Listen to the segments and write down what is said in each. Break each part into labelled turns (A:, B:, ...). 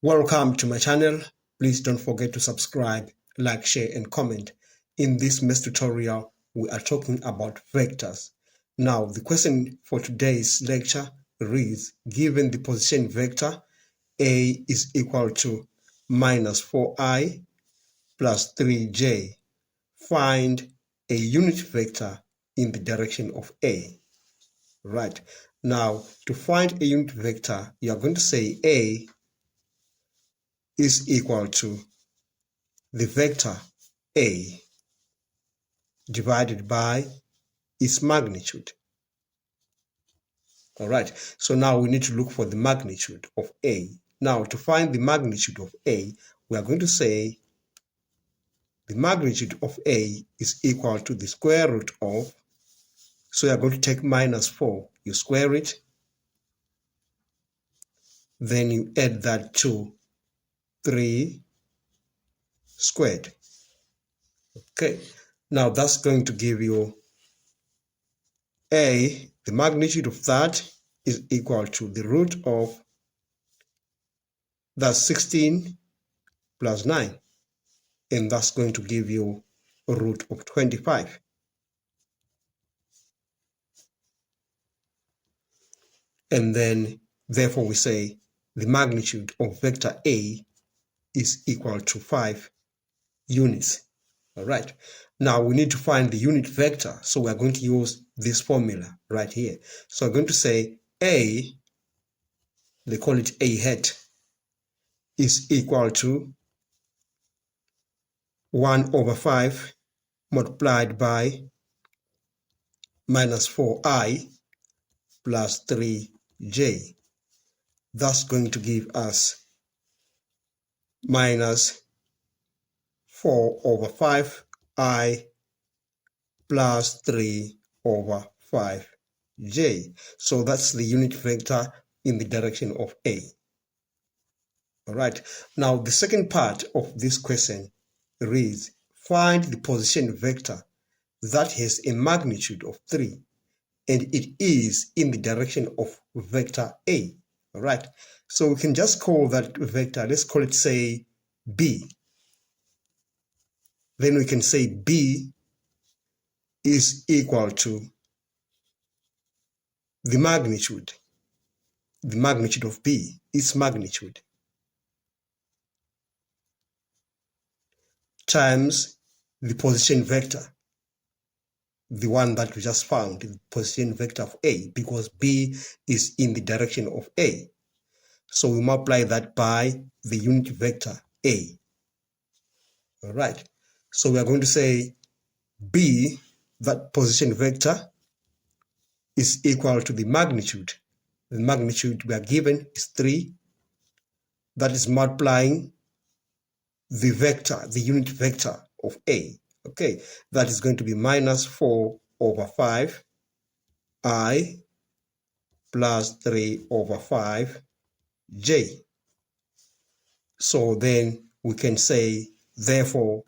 A: Welcome to my channel. Please don't forget to subscribe, like, share, and comment. In this math tutorial, we are talking about vectors. Now, the question for today's lecture reads, given the position vector A is equal to minus 4i plus 3j, find a unit vector in the direction of A. Right. Now, to find a unit vector, you are going to say A is equal to the vector A divided by its magnitude. All right, so now we need to look for the magnitude of A. Now, to find the magnitude of A, we are going to say the magnitude of A is equal to the square root of, so you are going to take minus 4, you square it, then you add that to 3 squared. Okay, now that's going to give you A, the magnitude of that is equal to the root of, that's 16 plus 9, and that's going to give you a root of 25. And then, therefore, we say the magnitude of vector A is equal to 5 units. All right. Now, we need to find the unit vector, so we're going to use this formula right here. So we're going to say A, they call it A hat, is equal to 1 over 5 multiplied by minus 4i plus 3j. That's going to give us minus 4 over 5i plus 3 over 5j. So that's the unit vector in the direction of A. All right. Now, the second part of this question reads, find the position vector that has a magnitude of 3 and it is in the direction of vector A. All right. So we can just call that vector, let's call it, say, B. Then we can say B is equal to the magnitude of B, its magnitude, times the position vector, the one that we just found, the position vector of A, because B is in the direction of A. So we multiply that by the unit vector A. All right. So we are going to say B, that position vector, is equal to the magnitude. The magnitude we are given is 3. That is multiplying the vector, the unit vector of A. Okay, that is going to be minus 4 over 5 I plus 3 over 5 j. So then we can say, therefore,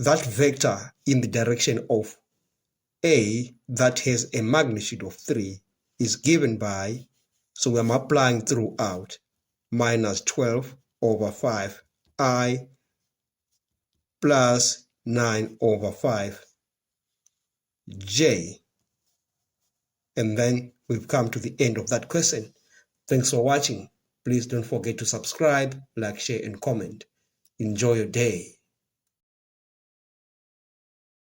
A: that vector in the direction of A that has a magnitude of 3 is given by, so we're multiplying throughout, minus 12 over 5 I plus 9 over 5 j. And then we've come to the end of that question. Thanks for watching. Please don't forget to subscribe, like, share, and comment. Enjoy your day.